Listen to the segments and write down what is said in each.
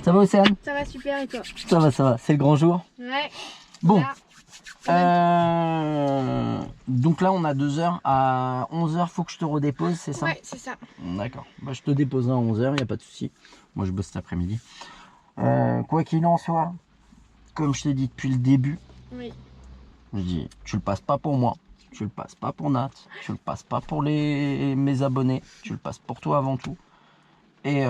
Ça va Océane? Ça va super et toi? Ça va, c'est le grand jour. Ouais. Bon. Là. Donc là on a 2 heures. À 11 heures, faut que je te redépose, c'est ça? Ouais, c'est ça. D'accord. Bah, je te déposerai à 11 heures, il n'y a pas de souci. Moi je bosse cet après-midi. Quoi qu'il en soit, comme je t'ai dit depuis le début, Oui. je dis, tu le passes pas pour moi, tu le passes pas pour Nat, tu le passes pas pour mes abonnés, tu le passes pour toi avant tout. Et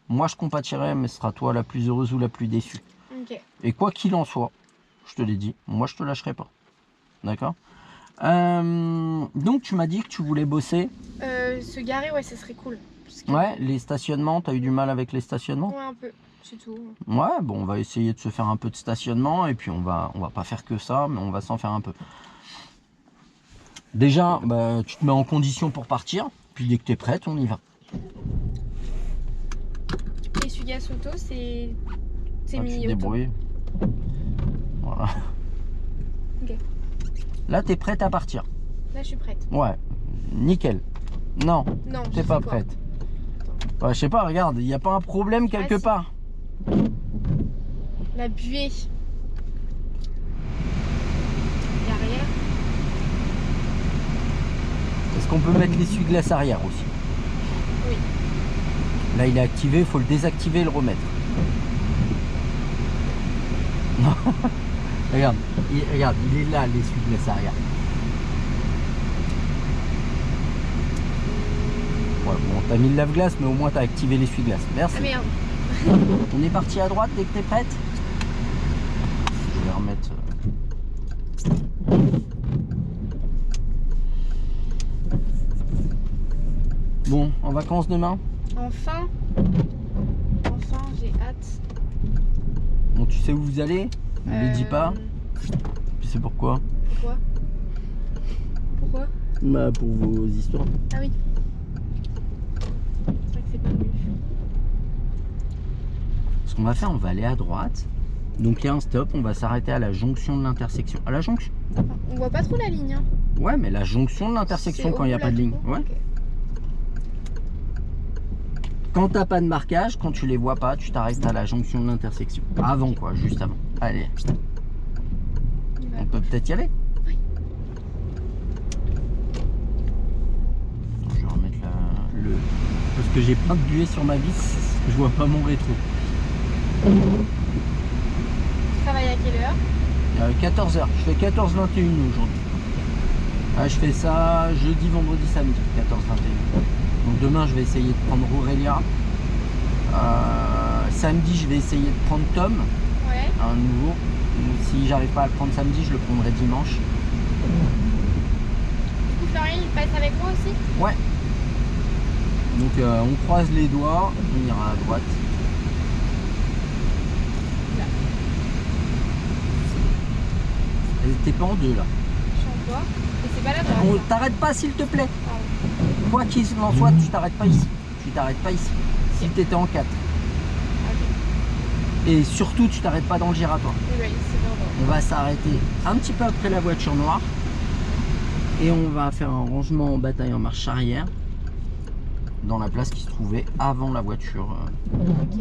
moi je compatirai, mais ce sera toi la plus heureuse ou la plus déçue. Ok. Et quoi qu'il en soit, je te l'ai dit, moi je te lâcherai pas. D'accord? Donc tu m'as dit que tu voulais bosser. Se garer, ouais, ça serait cool. Parce que... Ouais, les stationnements, t'as eu du mal avec les stationnements? Ouais, un peu, c'est tout. Ouais, bon, on va essayer de se faire un peu de stationnement et puis on va pas faire que ça, mais on va s'en faire un peu. Déjà, bah, tu te mets en condition pour partir, puis dès que tu es prête, on y va. L'essuie-glace auto, c'est Ah, tu mis te auto. débrouilles. Voilà. Ok. Là, tu es prête à partir. Là, je suis prête. Ouais, nickel. Non, Non, t'es pas prête. Bah, je sais pas, regarde, il n'y a pas un problème quelque part. La buée. Derrière. Est-ce qu'on peut mettre l'essuie-glace arrière aussi? Oui. Là, il est activé, il faut le désactiver et le remettre. Non. Regarde, il est là, l'essuie-glace arrière. Ouais, bon, t'as mis le lave-glace, mais au moins t'as activé l'essuie-glace. Merci. Ah merde. On est parti à droite dès que t'es prête. Je vais remettre. Bon, en vacances demain? Enfin, j'ai hâte. Bon, tu sais où vous allez? Ne le dis pas. Tu sais pourquoi? Pourquoi? Bah, pour vos histoires. Ah oui. C'est vrai que c'est pas mieux. Ce qu'on va faire, on va aller à droite. Donc il y a un stop, on va s'arrêter à la jonction de l'intersection. À la jonction? On voit pas trop la ligne. Hein. Ouais, mais la jonction de l'intersection quand il n'y a pas de ligne. Ouais. Okay. Quand t'as pas de marquage, quand tu les vois pas, tu t'arrêtes à la jonction de l'intersection. Avant quoi, juste avant. Allez. On peut peut-être y aller? Oui. Je vais remettre le... Parce que j'ai plein de buées sur ma vis, je vois pas mon rétro. Tu travailles à quelle heure? 14h, je fais 14-21 aujourd'hui. Ah, je fais ça jeudi, vendredi, samedi, 14-21. Donc demain je vais essayer de prendre Aurélia. Samedi je vais essayer de prendre Tom, ouais. Un nouveau. Donc, si j'arrive pas à le prendre samedi, je le prendrai dimanche. Du coup Florian il passe avec moi aussi? Ouais. Donc on croise les doigts, on ira à droite. Là. T'es pas en deux là. Je suis en toi. Et c'est pas la droite. On t'arrête pas s'il te plaît. Pardon. Quoi qu'il en soit, tu t'arrêtes pas ici. Tu t'arrêtes pas ici. Si t'étais en 4. Okay. Et surtout, tu t'arrêtes pas dans le giratoire. Oui, c'est bon. On va s'arrêter un petit peu après la voiture noire. Et on va faire un rangement en bataille en marche arrière. Dans la place qui se trouvait avant la voiture. Ok.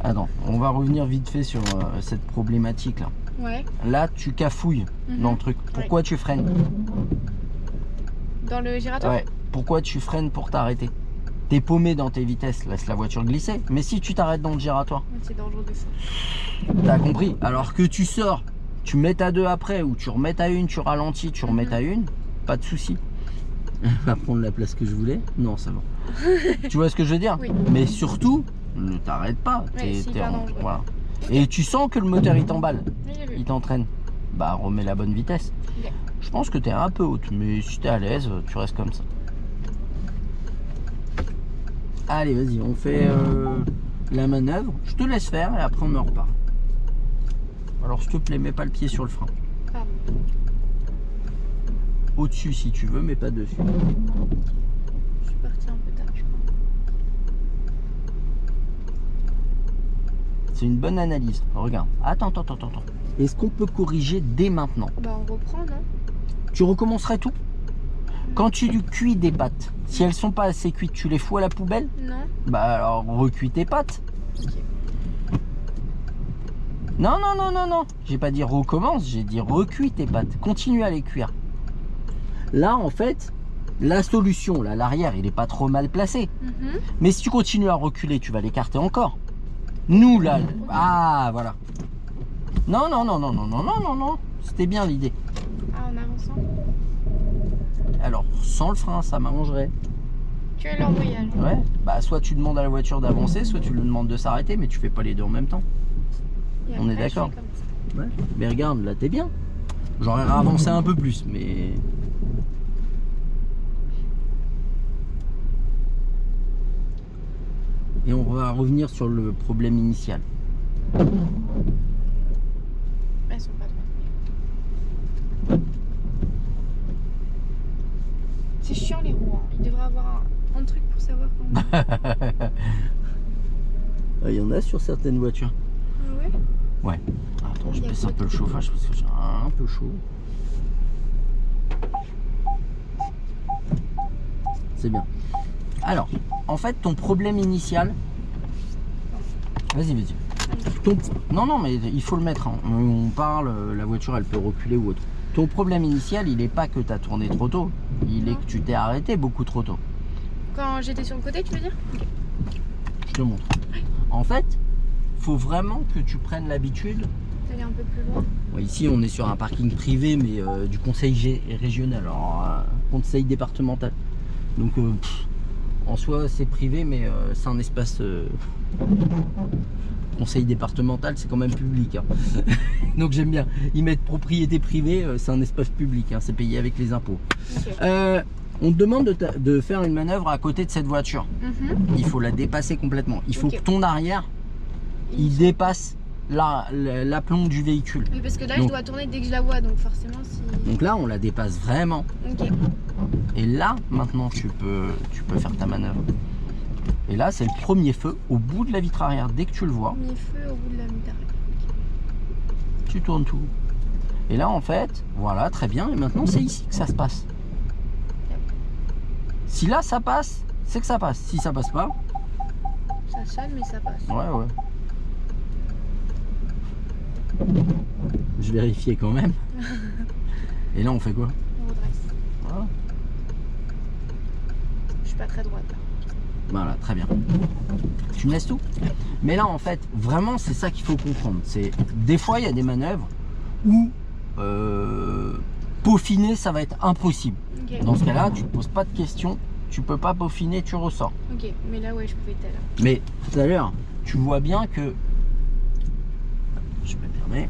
Attends, on va revenir vite fait sur cette problématique là. Ouais. Là, tu cafouilles dans le truc. Pourquoi tu freines? Dans le giratoire? Ouais. Pourquoi tu freines pour t'arrêter? T'es paumé dans tes vitesses, laisse la voiture glisser. Mais si tu t'arrêtes dans le giratoire, c'est dangereux de fou. t'as compris? Alors que tu sors, tu mets à 2 après, ou tu remets à 1, tu ralentis, tu remets à 1, pas de souci. Va prendre la place que je voulais? Non, ça va. Tu vois ce que je veux dire? Oui. Mais surtout, ne t'arrête pas. Ouais, Voilà. Et tu sens que le moteur il t'emballe, Oui, il t'entraîne. Bah remets la bonne vitesse. Okay. Je pense que tu es un peu haute, mais si tu es à l'aise, tu restes comme ça. Allez, vas-y, on fait la manœuvre. Je te laisse faire et après on en repart. Alors s'il te plaît, mets pas le pied sur le frein. Pardon. Au-dessus si tu veux, mais pas dessus. Je suis partie un peu tard, je crois. C'est une bonne analyse. Regarde. Attends. Est-ce qu'on peut corriger dès maintenant? Bah on reprend, non? Tu recommencerais tout? Quand tu cuis des pâtes, si elles sont pas assez cuites, tu les fous à la poubelle? Non. Bah alors recuis tes pâtes. Ok. Non, non, non, non, non. J'ai pas dit recommence, j'ai dit recuis tes pâtes. Continue à les cuire. Là, en fait, la solution, là, l'arrière, il est pas trop mal placé. Mhm. Mais si tu continues à reculer, tu vas l'écarter encore. Nous, là, ah, voilà. Non, non, non, non, non, non, non, non, non. C'était bien l'idée. Ah, en avançant. Alors, sans le frein, ça m'arrangerait. Tu es l'embrayage. Ouais. Bah, soit tu demandes à la voiture d'avancer, soit tu lui demandes de s'arrêter, mais tu fais pas les deux en même temps. Et On est après, je d'accord. fais comme ça. Ouais. Mais regarde, là, t'es bien. J'aurais avancé un peu plus, mais... Et on va revenir sur le problème initial. Elles sont pas droites. C'est chiant les roues. Hein. Il devrait avoir un truc pour savoir comment. Il y en a sur certaines voitures. Ah ouais. Ouais. Attends, je Il y a baisse quoi un peu le chauffage parce que j'ai un peu chaud. C'est bien. Alors, en fait, ton problème initial... Vas-y, vas-y. Non, non, mais il faut le mettre. Hein. On parle, la voiture, elle peut reculer ou autre. Ton problème initial, il n'est pas que tu as tourné trop tôt. Il est que tu t'es arrêté beaucoup trop tôt. Quand j'étais sur le côté, tu veux dire? Ok. Je te montre. En fait, faut vraiment que tu prennes l'habitude. T'allais un peu plus loin. Bon, ici, on est sur un parking privé, mais du conseil régional, alors conseil départemental. Donc, en soi, c'est privé, mais c'est un espace conseil départemental, c'est quand même public. Hein. Donc, j'aime bien. Ils mettent propriété privée, c'est un espace public, hein, c'est payé avec les impôts. Ok. On te demande de faire une manœuvre à côté de cette voiture. Mhm. Il faut la dépasser complètement. Il faut Ok. que ton arrière, il dépasse l'aplomb du véhicule. Oui, parce que là, Donc- je dois tourner dès que je la vois, donc forcément, si. Donc là, on la dépasse vraiment. Ok. Et là, maintenant, tu peux faire ta manœuvre. Et là, c'est le premier feu au bout de la vitre arrière. Dès que tu le vois, Premier feu au bout de la mitard. tu tournes tout. Et là, en fait, voilà, très bien. Et maintenant, c'est ici que ça se passe. Si là, ça passe, c'est que ça passe. Si ça passe pas, Ça sonne, mais ça passe. ouais, ouais. Je vérifiais quand même. Et là, on fait quoi? On redresse. Voilà. Je suis pas très droite là. Voilà, très bien. Tu me laisses tout? Mais là, en fait, vraiment, c'est ça qu'il faut comprendre. C'est des fois, il y a des manœuvres où peaufiner, ça va être impossible. Ok. Dans ce cas-là, tu te poses pas de questions. Tu peux pas peaufiner, tu ressors. Ok, mais là, ouais, je pouvais tout à l'heure. Mais tout à l'heure, tu vois bien que... Je me permets.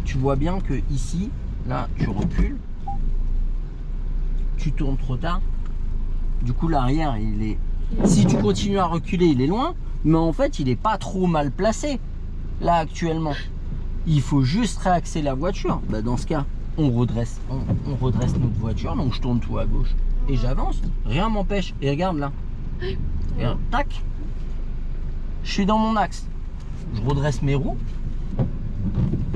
Tu vois bien que ici, là, tu recules. Tu tournes trop tard. Du coup, l'arrière, il est... Si tu continues à reculer, il est loin. Mais en fait, il est pas trop mal placé, là, actuellement. Il faut juste réaxer la voiture. Bah, dans ce cas, on redresse notre voiture. Donc, je tourne tout à gauche. Et j'avance. Rien m'empêche. Et regarde là. Regarde, tac. Je suis dans mon axe. Je redresse mes roues.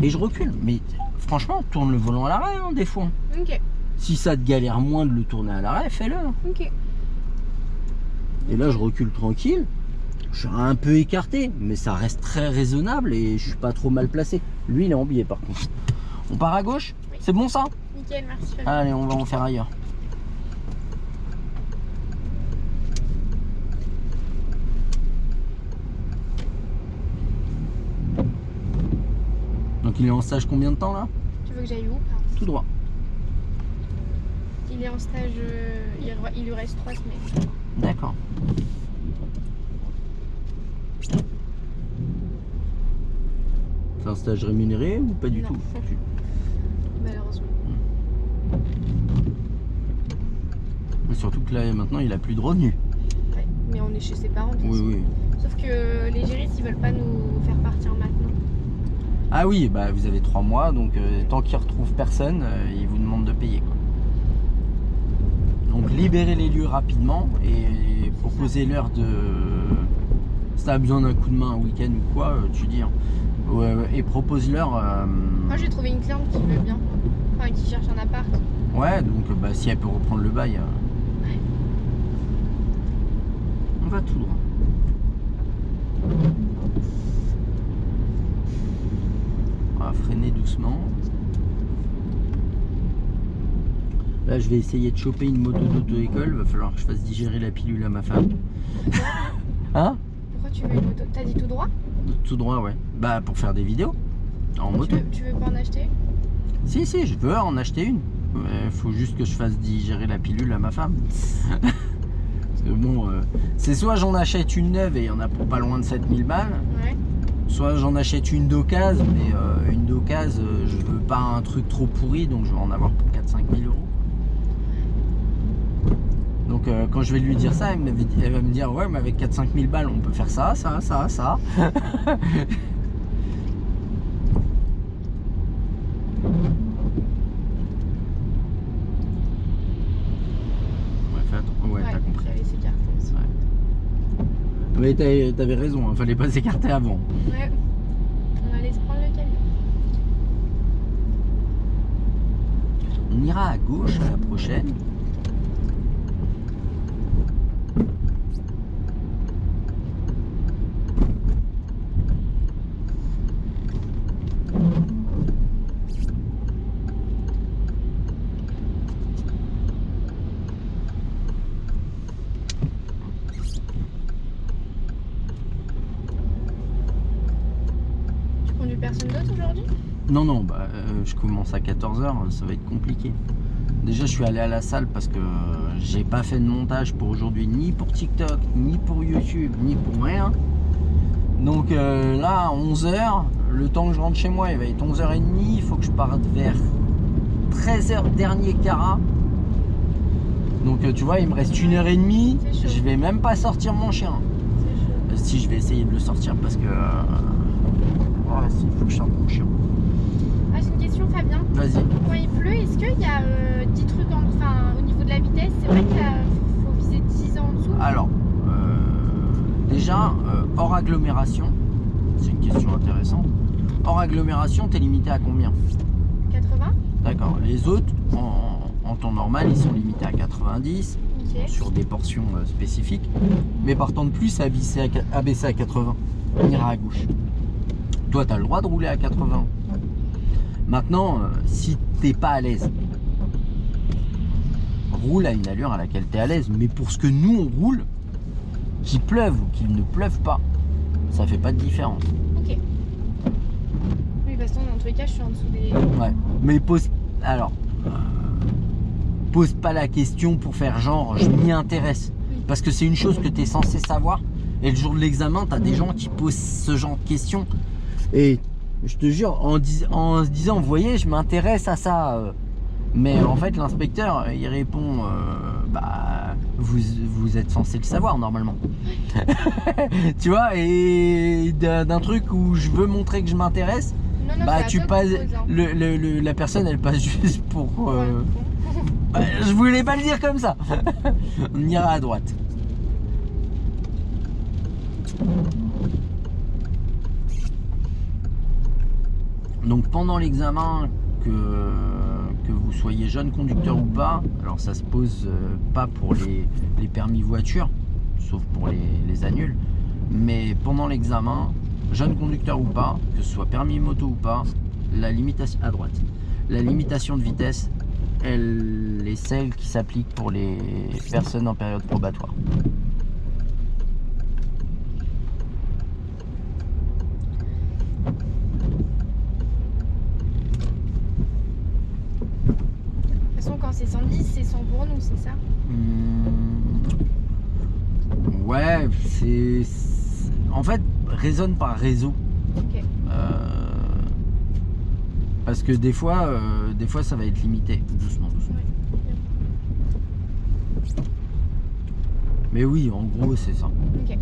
Et je recule. Mais franchement, tourne le volant à l'arrêt, hein, des fois. Ok. Si ça te galère moins de le tourner à l'arrêt, fais-le. Ok. Et là, je recule tranquille. Je suis un peu écarté, mais ça reste très raisonnable et je suis pas trop mal placé. Lui, il est en biais par contre. On part à gauche? Oui. C'est bon ça? Nickel, merci. Fabien. Allez, on va en faire ailleurs. Donc il est en stage combien de temps là? Tu veux que j'aille où là? Tout droit. Il est en stage, il lui reste 3 semaines. D'accord. C'est un stage rémunéré ou pas du Non. tout? Malheureusement. Mais surtout que là maintenant il a plus de revenus. Ouais. Mais on est chez ses parents. bien Oui, sûr. oui. Sauf que les géristes, ils veulent pas nous faire partir maintenant. Ah oui, bah vous avez 3 mois, donc tant qu'ils retrouvent personne, ils vous demandent de payer, quoi. Donc libérez les lieux rapidement et proposez-leur de... Si t'as besoin d'un coup de main un week-end ou quoi, tu dis. Hein. Et propose-leur... Moi, j'ai trouvé une cliente qui veut bien. Enfin, Enfin, qui cherche un appart. Ouais, donc bah, si elle peut reprendre le bail, on va tout droit. On va freiner doucement. Là, je vais essayer de choper une moto d'auto-école. Va falloir que je fasse digérer la pilule à ma femme. Hein? Pourquoi tu veux une moto? T'as dit tout droit? Tout droit, ouais. Bah, pour faire des vidéos en moto. Tu veux pas en acheter? Si, je veux en acheter une. Il faut juste que je fasse digérer la pilule à ma femme. Parce que bon, c'est soit j'en achète une neuve et il y en a pour pas loin de 7000 balles. Ouais. Soit j'en achète une d'occasion, mais une d'occasion, je veux pas un truc trop pourri, donc je vais en avoir pour 4-5 000 euros. Donc quand je vais lui dire ça, elle va me dire ouais, mais avec 4-5 000 balles, on peut faire ça. Ouais, t'as compris. Fallait s'écarter aussi. Ouais. Mais t'avais raison, il fallait pas s'écarter avant. Ouais. On allait se prendre le camion. On ira à gauche à la prochaine. Personne d'autre aujourd'hui? Non, bah, je commence à 14h, ça va être compliqué. Déjà, je suis allé à la salle parce que j'ai pas fait de montage pour aujourd'hui, ni pour TikTok, ni pour YouTube, ni pour rien. Donc là, à 11h, le temps que je rentre chez moi, il va être 11h30, il faut que je parte vers 13h dernier carat. Donc tu vois, il me reste 1h30, je vais même pas sortir mon chien. Si, je vais essayer de le sortir parce que... il faut que je sorte mon chien. Ah, j'ai une question, Fabien. Vas-y. Quand il pleut, est-ce qu'il y a 10 trucs au niveau de la vitesse? C'est vrai qu'il faut viser 10 en dessous? Alors, déjà, hors agglomération, c'est une question intéressante. Hors agglomération, t'es limité à combien? 80. D'accord. Les autres, en temps normal, ils sont limités à 90 Okay. sur des portions spécifiques. Mais partant de plus, abaisser à 80, on ira à gauche. Toi, tu as le droit de rouler à 80. Maintenant, si t'es pas à l'aise, roule à une allure à laquelle tu es à l'aise. Mais pour ce que nous, on roule, qu'il pleuve ou qu'il ne pleuve pas, ça fait pas de différence. Ok. Oui, parce que dans tous les cas, je suis en dessous des... Ouais. Mais pose pas la question pour faire genre, je m'y intéresse. Parce que c'est une chose que tu es censé savoir. Et le jour de l'examen, tu as des gens qui posent ce genre de questions. Et je te jure, en se disant, vous voyez, je m'intéresse à ça. Mais en fait, l'inspecteur, il répond, bah, vous êtes censé le savoir normalement. Tu vois, et d'un truc où je veux montrer que je m'intéresse, Non, bah tu passes, la personne, elle passe juste pour... bah, je voulais pas le dire comme ça. On ira à droite. Donc pendant l'examen, que vous soyez jeune conducteur ou pas, alors ça se pose pas pour les permis voiture, sauf pour les annuls, mais pendant l'examen, jeune conducteur ou pas, que ce soit permis moto ou pas, la limitation à droite, la limitation de vitesse, elle est celle qui s'applique pour les personnes en période probatoire. Quand c'est 110, c'est 100 pour nous, c'est ça? Ouais, en fait, raisonne par réseau. Ok. Parce que des fois, ça va être limité. Doucement. Ouais. Mais oui, en gros, c'est ça. Ok.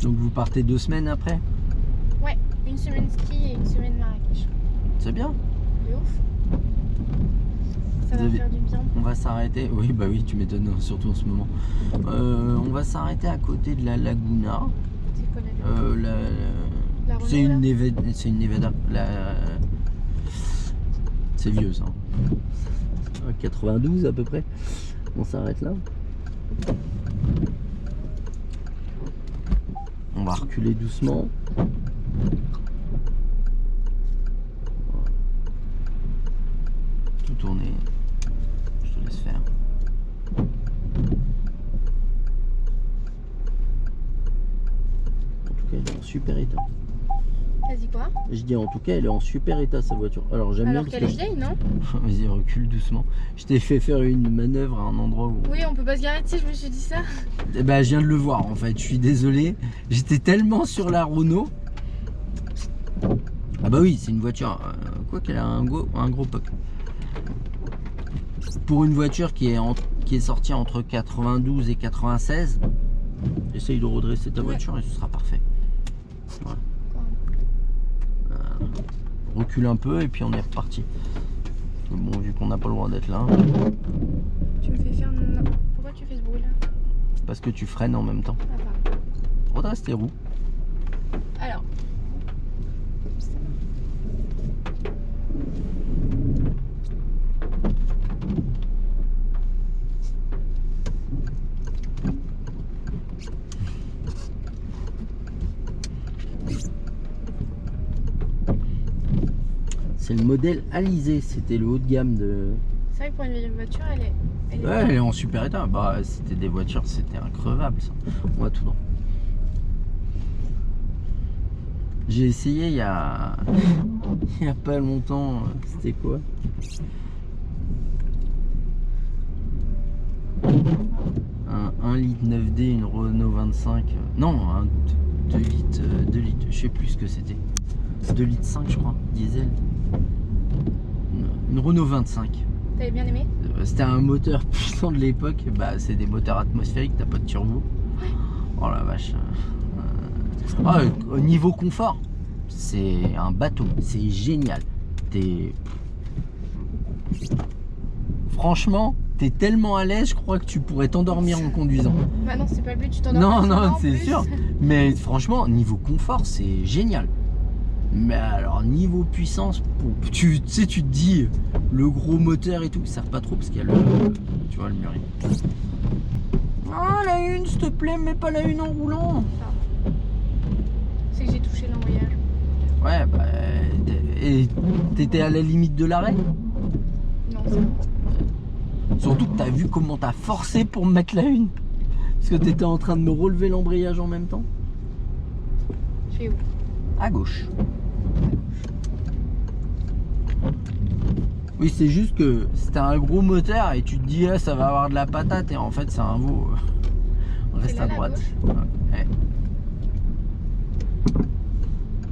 Donc vous partez 2 semaines après? Ouais, une semaine ski et une semaine Marrakech. C'est bien. C'est ouf. Ça va faire du bien. On va s'arrêter. Oui, bah oui, tu m'étonnes, surtout en ce moment. On va s'arrêter à côté de la Laguna. C'est quoi la Renault, C'est une là Nevada. C'est une Nevada. C'est vieux ça. 92 à peu près. On s'arrête là. On va reculer doucement. Tout tourner. Je te laisse faire. En tout cas, elle est en super état. T'as dit quoi? Je dis en tout cas, elle est en super état sa voiture. Alors j'aime bien Alors parce qu'elle que est vieille, non? Vas-y, recule doucement. Je t'ai fait faire une manœuvre à un endroit où. Oui, on peut pas se garer, tu sais, je me suis dit ça. Eh ben, je viens de le voir en fait. Je suis désolé. J'étais tellement sur la Renault. Ah bah oui, c'est une voiture. Quoi qu'elle a un gros POC. Pour une voiture qui est sortie entre 92 et 96, essaye de redresser ta voiture et ce sera parfait. Voilà. Recule un peu et puis on est reparti. Bon, vu qu'on n'a pas le droit d'être là. Tu me fais faire. Pourquoi tu fais ce bruit là? Parce que tu freines en même temps. Ah, pardon. Redresse tes roues. Alors. C'est le modèle Alizé, c'était le haut de gamme de. C'est vrai que pour une vieille voiture, elle est Ouais, elle est en super état. Bah, c'était des voitures, c'était increvable ça. On va tout droit. J'ai essayé il y a pas longtemps. C'était quoi? Un 1 litre 9D, une Renault 25. Non, un 2 litres, 2 litres. Je sais plus ce que c'était. 2 litres 5 je crois, diesel. Une Renault 25. T'avais bien aimé? C'était un moteur puissant de l'époque. Bah, c'est des moteurs atmosphériques, t'as pas de turbo. Oh la vache. Au niveau confort, c'est un bateau. C'est génial. Franchement, t'es tellement à l'aise, je crois que tu pourrais t'endormir en conduisant. Bah non, c'est pas le but, tu t'endors. Non, c'est sûr. Mais franchement, niveau confort, c'est génial. Mais alors, niveau puissance, tu sais, tu te dis, le gros moteur et tout, ça sert pas trop parce qu'il y a le. Tu vois, le mur. Ah, la une, s'il te plaît, mais pas la une en roulant. C'est que j'ai touché l'embrayage. Ouais, bah. Et t'étais à la limite de l'arrêt? Non, c'est bon. Surtout que t'as vu comment t'as forcé pour me mettre la une. Parce que t'étais en train de me relever l'embrayage en même temps. Je fais où? À gauche. Oui, c'est juste que c'était un gros moteur et tu te dis ah, ça va avoir de la patate et en fait c'est un veau. On reste là, à droite. Ouais.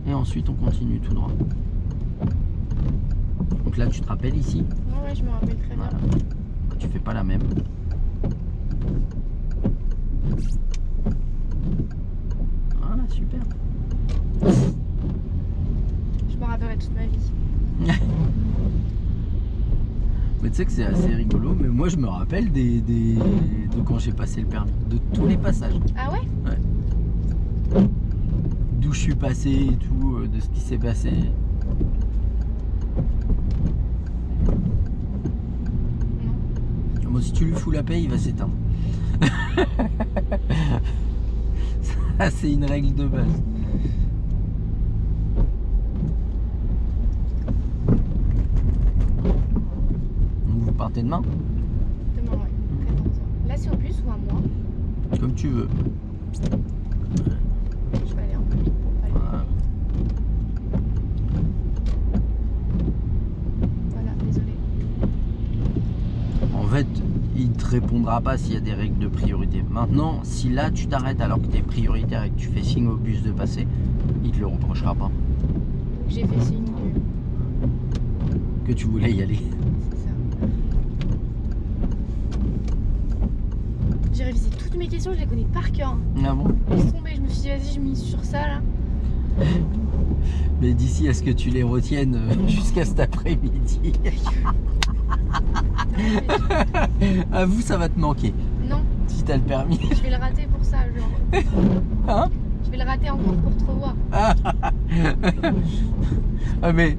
Et ensuite on continue tout droit. Donc là tu te rappelles ici. Ouais, je me rappelle très bien. Voilà. Tu fais pas la même. Voilà, super. Je me rappellerai toute ma vie. Mais tu sais que c'est assez rigolo, mais moi je me rappelle de quand j'ai passé le permis, de tous les passages. Ah ouais? Ouais. D'où je suis passé et tout, de ce qui s'est passé. Non. Bon, si tu lui fous la paix, il va s'éteindre. Ça, c'est une règle de base. Donc vous partez demain? Demain, ouais. 14h. Là, c'est au bus ou à moi? Comme tu veux. Je vais aller un peu vite pour pas Voilà. Voilà, désolé. En fait, il te répondra pas s'il y a des règles de priorité. Maintenant, si là tu t'arrêtes alors que tu es prioritaire et que tu fais signe au bus de passer, il te le reprochera pas. J'ai fait signe Que tu voulais y aller. c'est ça. J'ai révisé toutes mes questions, je les connais par cœur. Ah bon? Laisse tomber, je me suis dit vas-y, je mise sur ça là. Mais d'ici à ce que tu les retiennes jusqu'à cet après-midi. Avoue, ça va te manquer. Non, Si t'as le permis. je vais le rater pour ça, genre. Hein? Je vais le rater encore pour te revoir. Ah, mais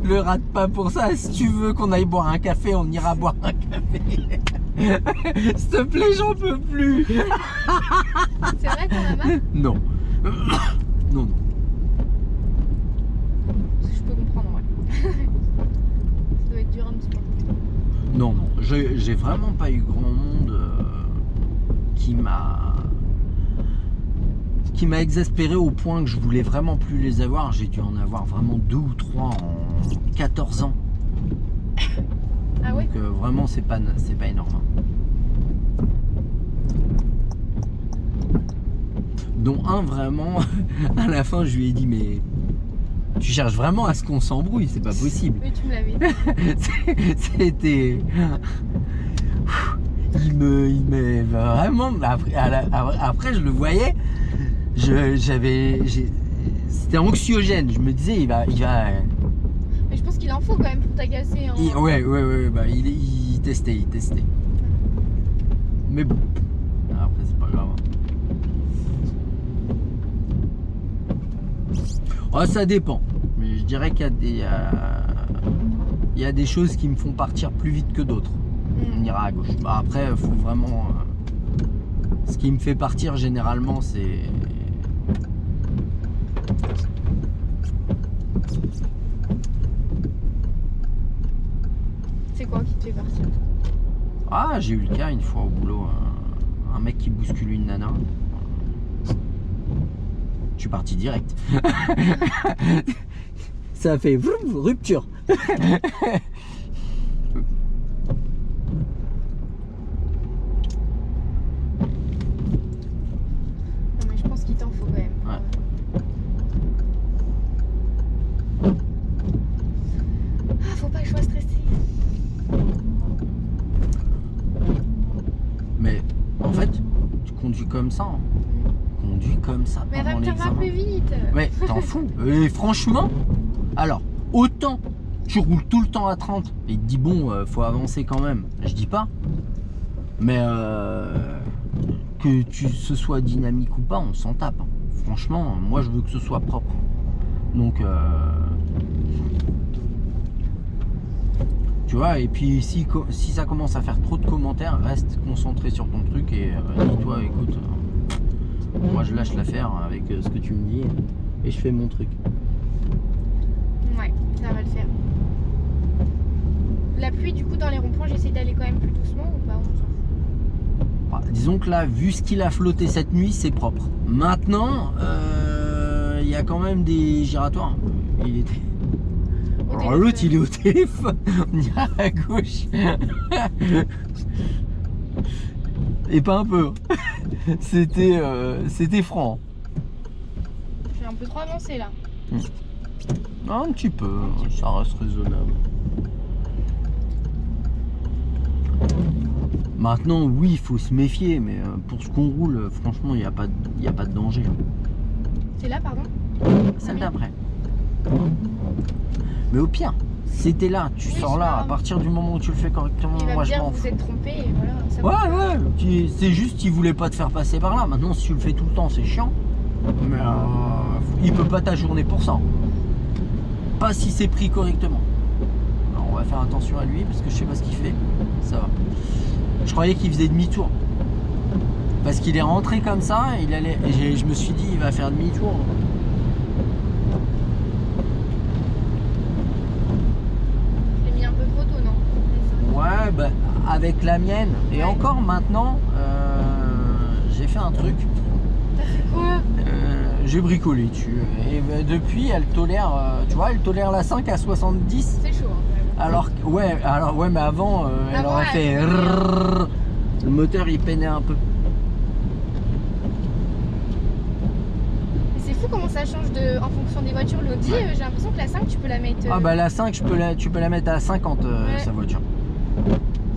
le rate pas pour ça. Si tu veux qu'on aille boire un café, on ira boire un café. S'il te plaît, j'en peux plus. C'est vrai, t'en as marre? Non. Non. Je peux comprendre, ouais. Ça doit être dur un petit peu. Non. J'ai vraiment pas eu grand monde qui m'a exaspéré au point que je voulais vraiment plus les avoir. J'ai dû en avoir vraiment 2 ou 3 en 14 ans. Ah ouais? Donc vraiment c'est pas énorme. Dont un vraiment, à la fin je lui ai dit mais tu cherches vraiment à ce qu'on s'embrouille, c'est pas possible. Oui, tu me l'avais dit. C'était... Il me vraiment... Après je le voyais, c'était anxiogène. Je me disais il va... Mais je pense qu'il en faut quand même pour t'agacer. Hein. Ouais, bah, il testait. Mais bon, après c'est pas grave. Oh, ça dépend. Mais je dirais qu'il y a des choses qui me font partir plus vite que d'autres. On ira à gauche. Bah, après, il faut vraiment... ce qui me fait partir généralement, c'est... C'est quoi qui te fait partir? Ah, j'ai eu le cas une fois au boulot. Un mec qui bouscule une nana. Je suis parti direct. Ça a fait vroom, rupture. Non mais je pense qu'il t'en faut quand même. Ouais. Ah, faut pas que je sois stressée. Mais en fait, tu conduis comme ça. Hein. Conduis comme ça Mais pendant va l'examen. plus vite. Mais t'en fous. Et franchement, alors, autant tu roules tout le temps à 30 et tu te dis bon, faut avancer quand même. Je dis pas. Mais que ce soit dynamique ou pas, on s'en tape. Hein. Franchement, moi je veux que ce soit propre. Donc, tu vois, et puis si ça commence à faire trop de commentaires, reste concentré sur ton truc et dis-toi, écoute, moi je lâche l'affaire avec ce que tu me dis et je fais mon truc. Ouais, ça va le faire. La pluie, du coup, dans les ronds-points, j'essaie d'aller quand même plus doucement ou pas? On s'en fout. Bah, disons que là, vu ce qu'il a flotté cette nuit, c'est propre. Maintenant, il y a quand même des giratoires. Il était... Alors l'autre, il est au téléphone. On ira à gauche. Et pas un peu. C'était franc. J'ai un peu trop avancé là. Un petit peu, ça reste raisonnable. Maintenant, oui, il faut se méfier, mais pour ce qu'on roule, franchement, il n'y a pas de danger. C'est là, pardon? Celle d'après. Mais au pire, si t'es là, tu Oui, sors là, grave. à partir du moment où tu le fais correctement, Il va moi me je dire m'en que vous fous. êtes trompé et voilà. Ça va. Ouais, c'est juste qu'il voulait pas te faire passer par là. Maintenant, si tu le fais tout le temps, c'est chiant. Mais il peut pas t'ajourner pour ça. Pas si c'est pris correctement. Alors, on va faire attention à lui parce que je sais pas ce qu'il fait. Ça va. Je croyais qu'il faisait demi-tour. Parce qu'il est rentré comme ça, il allait. Et je me suis dit, il va faire demi-tour. Je l'ai mis un peu trop tôt, non? Ouais, bah, avec la mienne. Et Ouais. encore maintenant, j'ai fait un truc. T'as fait quoi? J'ai bricolé dessus. Et depuis, elle tolère, tu vois, elle tolère la 5 à 70. C'est chaud, hein, quand même. Ouais, mais avant, elle Avant, aurait elle fait. faisait rien. Rrrr. Le moteur, il peinait un peu. Mais c'est fou comment ça change en fonction des voitures. L'Audi, Ouais. j'ai l'impression que la 5, tu peux la mettre. Ah, bah la 5, tu peux la mettre à 50, Ouais. sa voiture.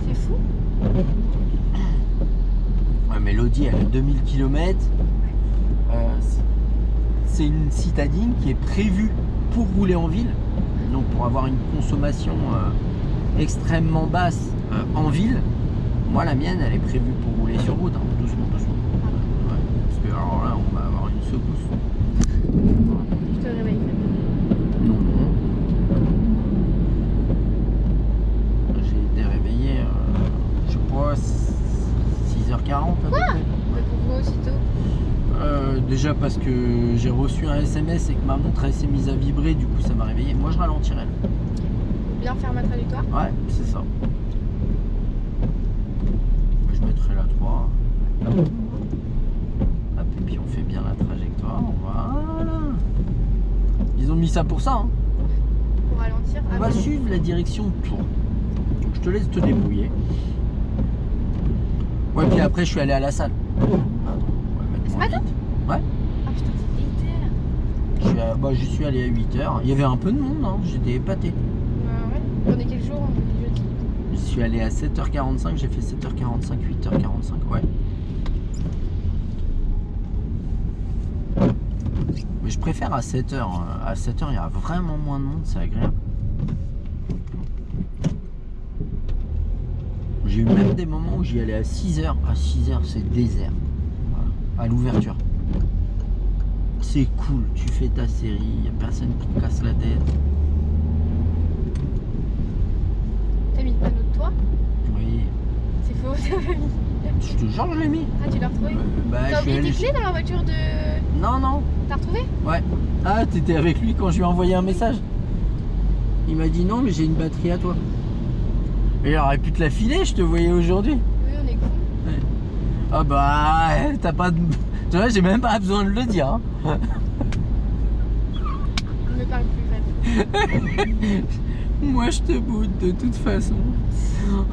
C'est fou. Ouais, mais l'Audi, elle a 2000 km. C'est une citadine qui est prévue pour rouler en ville. Donc pour avoir une consommation extrêmement basse en ville, moi la mienne elle est prévue pour rouler sur route, hein, doucement, doucement. Ouais, parce que alors là on va avoir une secousse. Je te réveille. Non, non. J'ai été réveillé, je sais pas, 6h40 à peu près. Mais pourquoi aussitôt? Déjà parce que j'ai reçu un SMS et que ma montre elle s'est mise à vibrer, du coup ça m'a réveillé. Moi je ralentirais. Faut bien faire ma trajectoire. Ouais, c'est ça. Je mettrai la 3. Hop. Hop, et puis on fait bien la trajectoire. Voilà. Ils ont mis ça pour ça. Hein. Pour ralentir. On va suivre la direction de tour. Donc je te laisse te débrouiller. Ouais, puis après je suis allé à la salle. Ce matin? Ouais. Ah putain, c'est 8h. J'y suis allé à 8h. Il y avait un peu de monde, hein. J'étais épaté. Ouais. On est quel jour? On est jeudi. Je suis allé à 7h45, j'ai fait 7h45, 8h45, ouais. Mais je préfère à 7h. À 7h, il y a vraiment moins de monde, c'est agréable. J'ai eu même des moments où j'y allais à 6h. À 6h, c'est désert. Voilà. À l'ouverture. C'est cool, tu fais ta série, il n'y a personne qui te casse la tête. T'as mis le panneau de toi? Oui. C'est faux, t'as pas mis. Je te jure, je l'ai mis. Ah, tu l'as retrouvé? Bah, T'as je suis oublié allé... tes clés dans la voiture de... Non, non. T'as retrouvé? Ouais. Ah, t'étais avec lui quand je lui ai envoyé un message. Il m'a dit non, mais j'ai une batterie à toi. Et il aurait pu te la filer, je te voyais aujourd'hui. Oui, on est con. Ouais. Ah bah, t'as pas de... Tu vois, j'ai même pas besoin de le dire. Hein. On ne parle plus, Fred. Moi, je te boude de toute façon.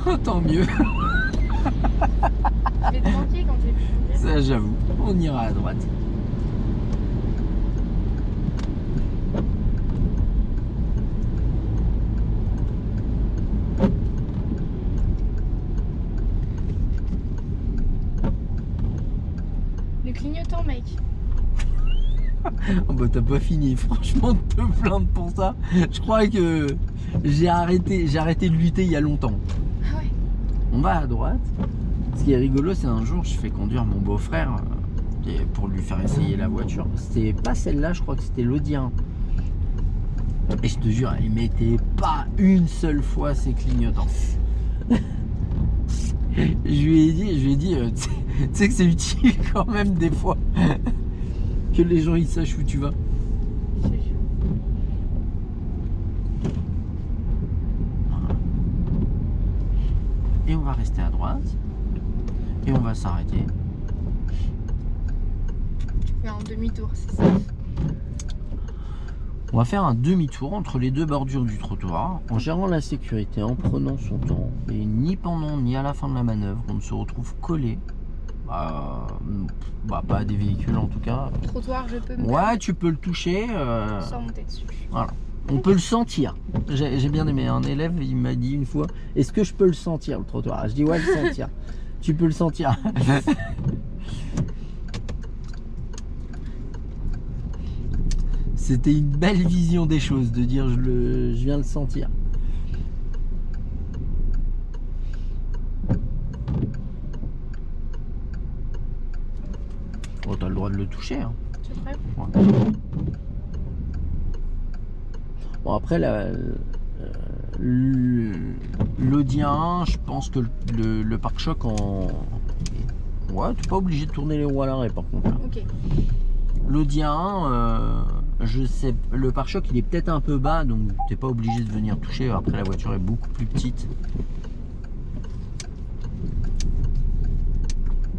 Oh, tant mieux. Je vais te manquer quand t'es plus conduire. Ça, j'avoue. On ira à droite. Le clignotant, mec. Oh bah t'as pas fini, franchement de te plaindre pour ça. Je crois que j'ai arrêté de lutter il y a longtemps. Ah ouais. On va à droite. Ce qui est rigolo, c'est un jour je fais conduire mon beau-frère pour lui faire essayer la voiture. C'était pas celle-là, je crois que c'était l'Audi 1. Et je te jure, il mettait pas une seule fois ses clignotants. Je lui ai dit, tu sais que c'est utile quand même des fois que les gens ils sachent où tu vas. Je te jure. Voilà. Et on va rester à droite. Et on va s'arrêter. Mais en demi-tour, c'est ça. On va faire un demi-tour entre les deux bordures du trottoir en gérant la sécurité, en prenant son temps. Et ni pendant ni à la fin de la manœuvre, on ne se retrouve collé. Pas à des véhicules en tout cas. Trottoir, je peux me Ouais, tu peux le toucher. sans monter dessus. Voilà. On peut le sentir. J'ai bien aimé. Un élève, il m'a dit une fois, est-ce que je peux le sentir le trottoir? Je dis ouais, le sentir. Tu peux le sentir. C'était une belle vision des choses de dire je viens le sentir. Oh, t'as le droit de le toucher. Hein. Tu es prêt? Ouais. Bon après l'Audi 1, je pense que le pare-choc en... Ouais, t'es pas obligé de tourner les roues à l'arrêt par contre. Ok. L'Audi 1, je sais, le pare-choc il est peut-être un peu bas, donc t'es pas obligé de venir toucher. Après la voiture est beaucoup plus petite.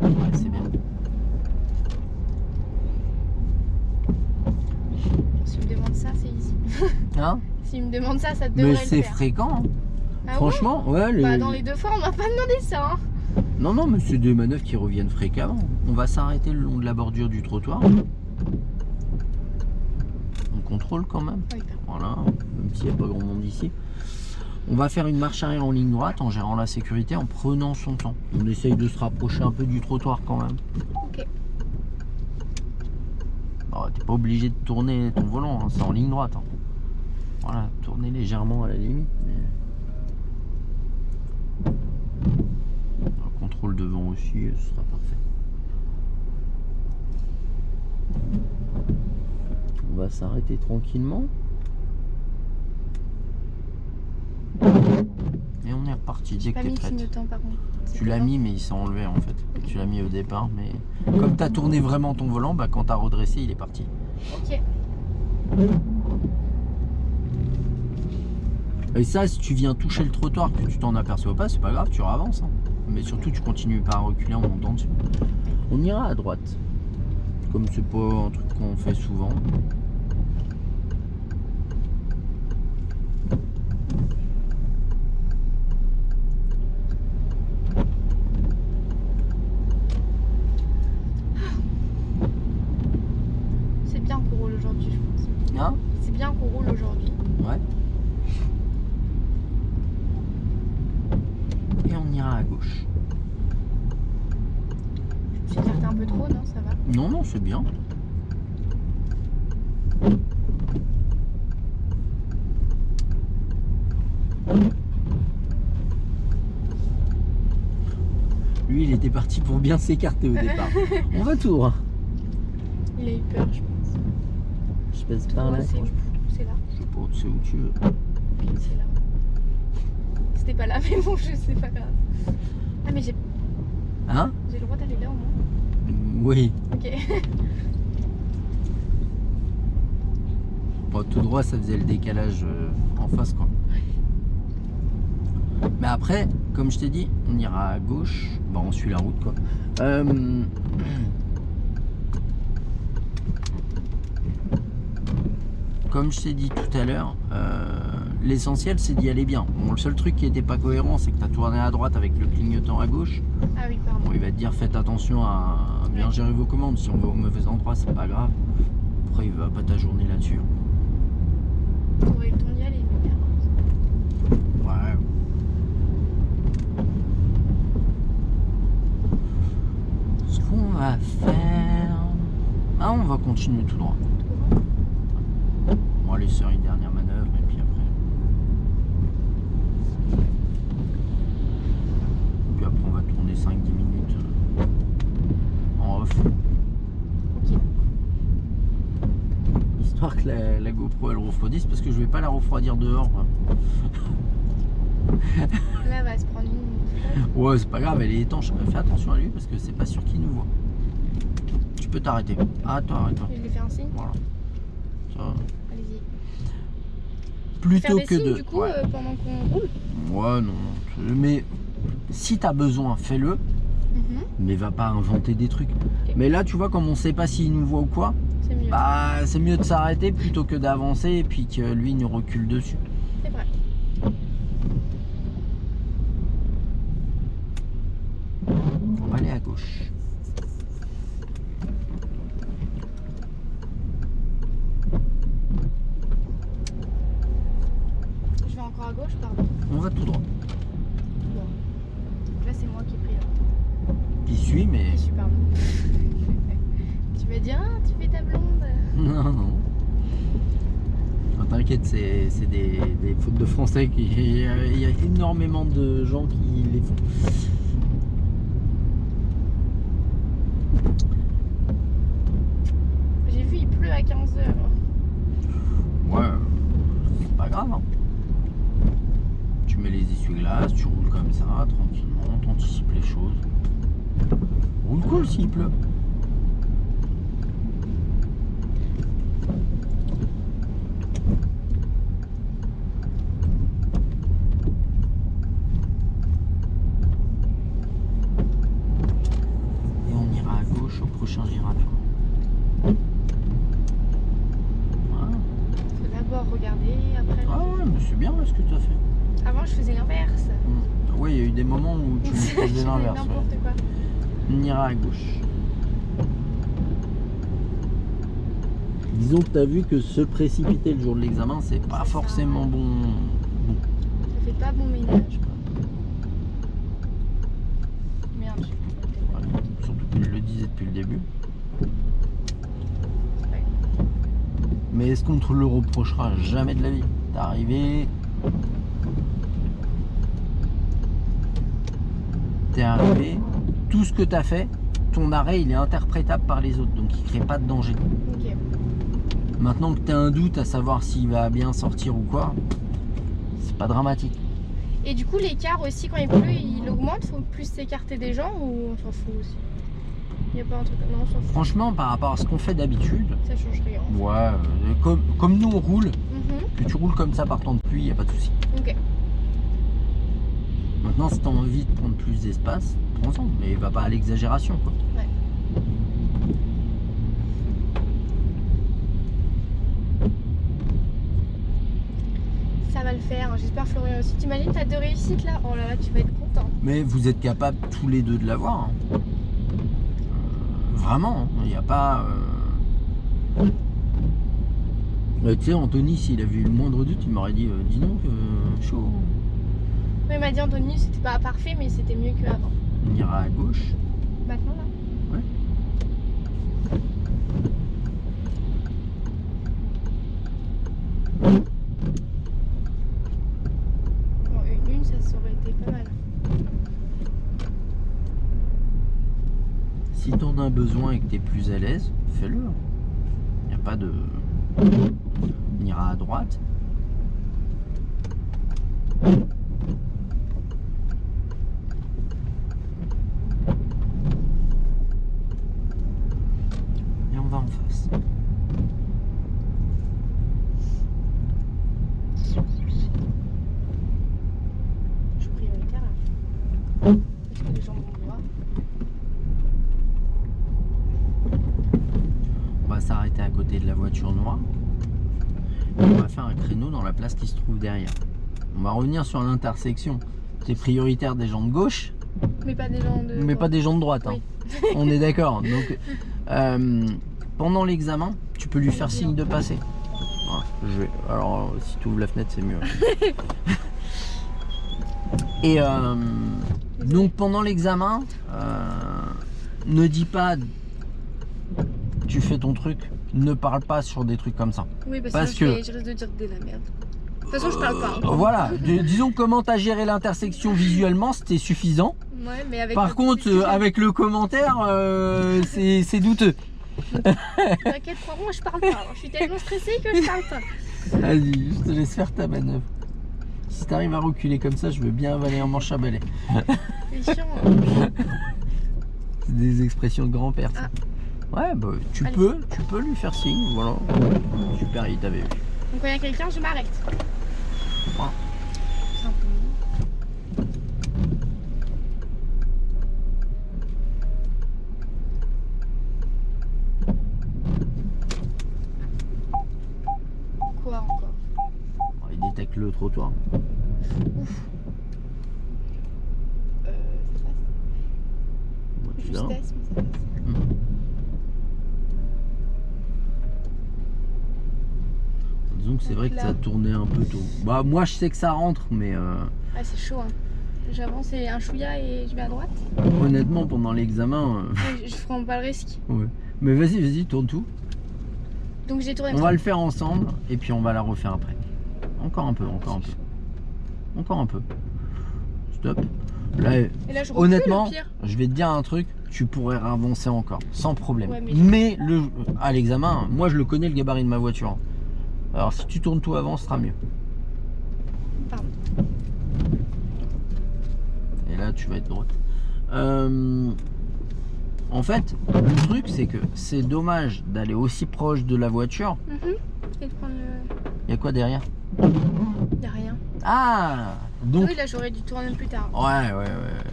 Ouais, c'est bien. Si me demande ça, c'est easy. Hein? S'il me demande ça, ça devrait Mais le c'est faire. fréquent. Hein. Ah Franchement, ouais. ouais bah, dans les deux fois, on m'a pas demandé ça. Hein. Non, non, mais c'est des manœuvres qui reviennent fréquemment. On va s'arrêter le long de la bordure du trottoir. On contrôle quand même. Oui. Voilà, même s'il n'y a pas grand monde ici. On va faire une marche arrière en ligne droite en gérant la sécurité, en prenant son temps. On essaye de se rapprocher un peu du trottoir quand même. Ok. Oh, t'es pas obligé de tourner ton volant, hein, c'est en ligne droite. Hein. Voilà, tourner légèrement à la limite. Mais... Un contrôle devant aussi, ce sera parfait. On va s'arrêter tranquillement. Et on est reparti dès que Pas t'es mis le prête. clignotant par contre. Tu l'as mis mais il s'est enlevé en fait. Tu l'as mis au départ mais comme tu as tourné vraiment ton volant, bah, quand tu as redressé il est parti. Ok. Et ça si tu viens toucher le trottoir que tu t'en aperçois pas, c'est pas grave, tu avances. Hein. Mais surtout tu continues pas à reculer en montant dessus. On ira à droite. Comme c'est pas un truc qu'on fait souvent. C'est bien qu'on roule aujourd'hui, je pense. Hein? C'est bien qu'on roule aujourd'hui. Ouais. Et on ira à gauche. Je me suis écartée un peu trop, non? Ça va? Non, non, c'est bien. Lui, il était parti pour bien s'écarter au départ. On va tout droit. Il a eu peur, je pense. Je passe Tout par droit, là. c'est là. Je sais pas, tu sais où tu veux. Ok, c'est là. C'était pas là, mais bon, je sais pas grave. Ah, mais j'ai Hein? le droit d'aller là au moins? Oui. Ok. Bon, tout droit, ça faisait le décalage en face, quoi. Mais après, comme je t'ai dit, on ira à gauche. Bon, on suit la route, quoi. Comme je t'ai dit tout à l'heure, l'essentiel, c'est d'y aller bien. Bon, le seul truc qui n'était pas cohérent, c'est que tu as tourné à droite avec le clignotant à gauche. Ah oui, pardon. Bon, il va te dire, faites attention à bien gérer vos commandes. Si on va au mauvais endroit, c'est pas grave. Après, il va pas t'ajourner là-dessus. On aurait eu le temps d'y aller, mais merde. Ouais. Ce qu'on va faire... Ah, on va continuer tout droit. Bon, allez, série dernière manœuvre, et puis après... Puis après, on va tourner 5-10 minutes en off. Ok. Histoire que la GoPro, elle refroidisse, parce que je vais pas la refroidir dehors. Quoi. Là, elle va se prendre une. Ouais, c'est pas grave, elle est étanche. Fais attention à lui, parce que c'est pas sûr qu'il nous voit. Tu peux t'arrêter. Arrête-toi, arrête-toi. Je lui fais un signe. Voilà. Ça, Allez-y. plutôt Faire des que signes, de... du coup, Ouais. pendant qu'on roule. Ouais, non. Mais si t'as besoin, fais-le. Mais va pas inventer des trucs. Mais là, tu vois, comme on sait pas s'il nous voit ou quoi, C'est mieux. bah c'est mieux de s'arrêter plutôt que d'avancer et puis que lui nous recule dessus. C'est vrai. On va aller à gauche. Je vais encore à gauche, pardon. On va tout droit. Bon. Donc là, c'est moi qui ai pris. Qui suit, mais... Je suis pardon. Tu vas dire, ah, tu fais ta blonde. Non, non. Non, t'inquiète, c'est des fautes de français. Il y a énormément de gens qui les font. J'ai vu, il pleut à 15h. Ouais, c'est pas grave. Hein. Tu mets les essuie-glaces, tu roules comme ça, tranquillement, t'anticipes les choses. Roule cool s'il pleut. Et on ira à gauche au prochain giratoire. Voilà. Faut d'abord regarder, après. Ah ouais, mais c'est bien là, ce que tu as fait. Avant, je faisais l'inverse. Oui, il y a eu des moments où tu Je faisais faisais l'inverse. n'importe quoi. On ira à gauche. Disons que tu as vu que se précipiter le jour de l'examen, c'est pas C'est ça, forcément ouais. bon. Ça fait pas bon ménage, quoi. Merde, je Ouais, surtout qu'il le disait depuis le début. c'est pas grave. Mais est-ce qu'on te le reprochera jamais de la vie? T'es arrivé, t'es arrivé, tout ce que t'as fait, ton arrêt il est interprétable par les autres, donc il crée pas de danger. Ok. Maintenant que t'as un doute à savoir s'il va bien sortir ou quoi, c'est pas dramatique. Et du coup, l'écart aussi, quand il pleut, il augmente? Faut plus s'écarter des gens ou on s'en fout aussi? Il n'y a pas un truc. Non, on s'en fout. Franchement, par rapport à ce qu'on fait d'habitude, Ça change rien. ouais, comme nous on roule, Mhm. que tu roules comme ça par temps de pluie, y a pas de souci. Ok. Maintenant, si t'as envie de prendre plus d'espace, prends-en, mais va pas à l'exagération, quoi. Ouais. Ça va le faire. J'espère Florian aussi. T'imagines, t'as 2 réussites là? Oh là là, tu vas être content. Mais vous êtes capables tous les deux de l'avoir. Hein. Vraiment, il n'y a pas. Tu sais, Anthony, s'il avait eu le moindre doute, il m'aurait dit dis donc, chaud. Oui, il m'a dit Anthony, c'était pas parfait, mais c'était mieux qu'avant. On ira à gauche. Maintenant là? Bon, une, ça aurait été pas mal. Si t'en as besoin et que t'es plus à l'aise, fais-le. Il n'y a pas de. On ira à droite. Et on va en face. Je suis prioritaire là. Parce que les gens vont me voir. On va s'arrêter à côté de la voiture noire. Et on va faire un créneau dans la place qui se trouve derrière. On va revenir sur l'intersection. C'est prioritaire des gens de gauche, Mais pas des gens de. mais pas des gens de droite. Hein. Oui. On est d'accord. Donc, pendant l'examen, tu peux lui faire signe de passer. Ouais, alors, si tu ouvres la fenêtre, c'est mieux. Et donc, pendant l'examen, ne dis pas tu fais ton truc, ne parle pas sur des trucs comme ça. Oui, Parce que que- je risque de dire de la merde. De toute façon, je parle pas. Hein. Voilà, disons comment tu as géré l'intersection visuellement, c'était suffisant. Ouais, mais avec. Par contre, avec le commentaire, c'est douteux. T'inquiète, pas, moi je parle pas. Je suis tellement stressée que je parle pas. Vas-y, je te laisse faire ta manœuvre. Si t'arrives à reculer comme ça, je veux bien avaler un manche à balai. C'est chiant. C'est des expressions de grand-père. ça. Ouais, bah tu Allez. peux lui faire signe, voilà. Super, il t'avait vu. Donc quand il y a quelqu'un, je m'arrête. Voilà. Simplement. Quoi encore? Il détecte le trottoir. Ouf. Ça passe. Bon, tu verras. Justesse, mais ça passe. Disons que c'est Donc vrai que là- ça tournait un peu tôt. Bah moi je sais que ça rentre, mais Ah, c'est chaud, hein. J'avance et un chouïa et je vais à droite. honnêtement pendant l'examen, Je prends pas le risque. ouais. Mais vas-y, tourne tout. Donc j'ai tourné. On va le faire ensemble et puis on va la refaire après. Encore un peu. Encore un peu. Stop. Là, Et là, je recule, honnêtement, au pire. je vais te dire un truc, tu pourrais avancer encore, sans problème. Ouais, mais à l'examen, moi je le connais le gabarit de ma voiture. Alors si tu tournes tout avant, ce sera mieux. Pardon. Et là, tu vas être droite. En fait, le truc, c'est que c'est dommage d'aller aussi proche de la voiture. Et de prendre le. Il y a quoi derrière? Il a rien. Ah! Donc, Oui, là, j'aurais dû tourner plus tard. ouais,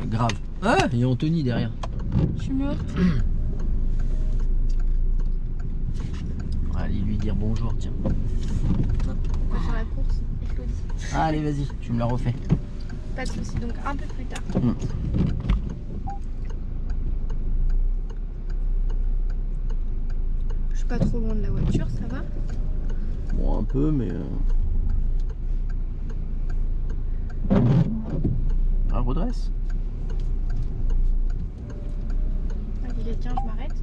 grave. Ah! Il y a Anthony derrière. Je suis morte. Allez lui dire bonjour, tiens. On va faire la course. Et Claudie. Allez, vas-y, tu me la refais. Pas de soucis, donc un peu plus tard. Je suis pas trop loin de la voiture, ça va? Bon, un peu, mais. Ah, redresse. Ah, il y a quelqu'un, je m'arrête.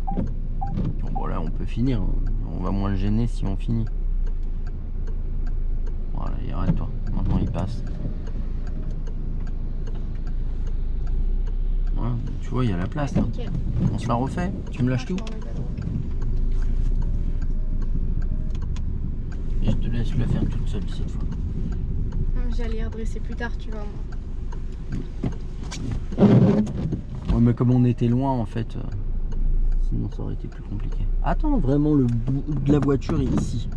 Bon, là, on peut finir. Hein. On va moins le gêner si on finit. Voilà, il arrête-toi. Maintenant, il passe. vois, il y a la place. Là. Nickel. On se la refait. Tu me lâches tout. Franchement, on est pas drôle. Et je te laisse le faire toute seule cette fois. J'allais y redresser plus tard, tu vois. Moi. Ouais, mais comme on était loin en fait, sinon ça aurait été plus compliqué. Attends, vraiment le bout de la voiture est ici.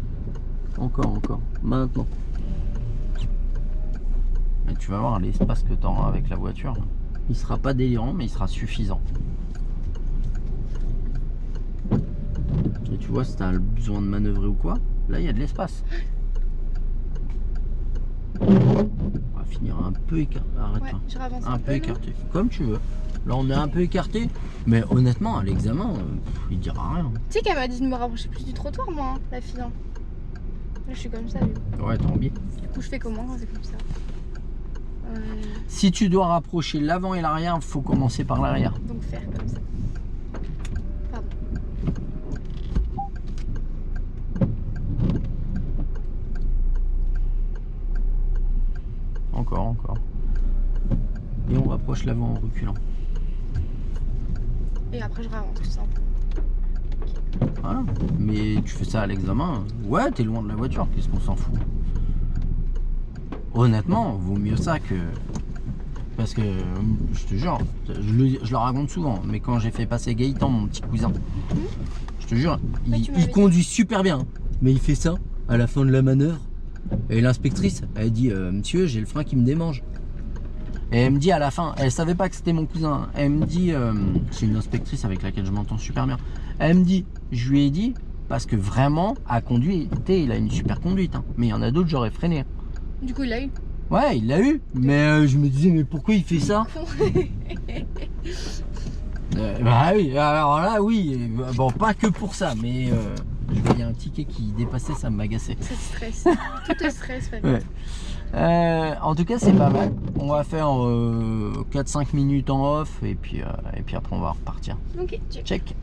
Encore. Maintenant. Et tu vas voir l'espace que tu auras avec la voiture. Il sera pas délirant, mais il sera suffisant. Et tu vois, si tu as besoin de manœuvrer ou quoi, là il y a de l'espace. On va finir un peu écarté. Arrête. Ouais, je ravance Un peu là. écarté. Comme tu veux. Là on est un peu écarté. Mais honnêtement, à l'examen, il dira rien. Tu sais qu'elle m'a dit de me rapprocher plus du trottoir, moi, hein, la fille. Hein. Là, je suis comme ça, lui. Ouais, tant bien. Du coup, je fais comment quand c'est comme ça Si tu dois rapprocher l'avant et l'arrière, faut commencer par l'arrière. Donc faire comme ça. Pardon. Encore. Et on rapproche l'avant en reculant. Et après, je ravance tout simplement. Voilà. Mais tu fais ça à l'examen, ouais, t'es loin de la voiture, qu'est-ce qu'on s'en fout? Honnêtement, vaut mieux ça que... Parce que, je te jure, je le raconte souvent, mais quand j'ai fait passer Gaëtan, mon petit cousin, je te jure, Ouais, tu m'avais il dit. conduit super bien. Mais il fait ça à la fin de la manœuvre. Et l'inspectrice, elle dit, monsieur, j'ai le frein qui me démange. Et elle me dit à la fin, elle savait pas que c'était mon cousin. Elle me dit, c'est une inspectrice avec laquelle je m'entends super bien. Elle me dit, je lui ai dit, parce que vraiment, à conduire, il a une super conduite. Hein. Mais il y en a d'autres, j'aurais freiné. Du coup, il l'a eu. Ouais, il l'a eu. Mais je me disais, mais pourquoi il fait ça? Bah oui, alors là, oui. Bon, pas que pour ça, mais je voyais un ticket qui dépassait, ça m'agaçait. Ça te stresse. Tout te stresse, Fabien. Ouais. En tout cas, c'est pas mal. On va faire 4-5 minutes en off et puis après, on va repartir. Ok, check. Check.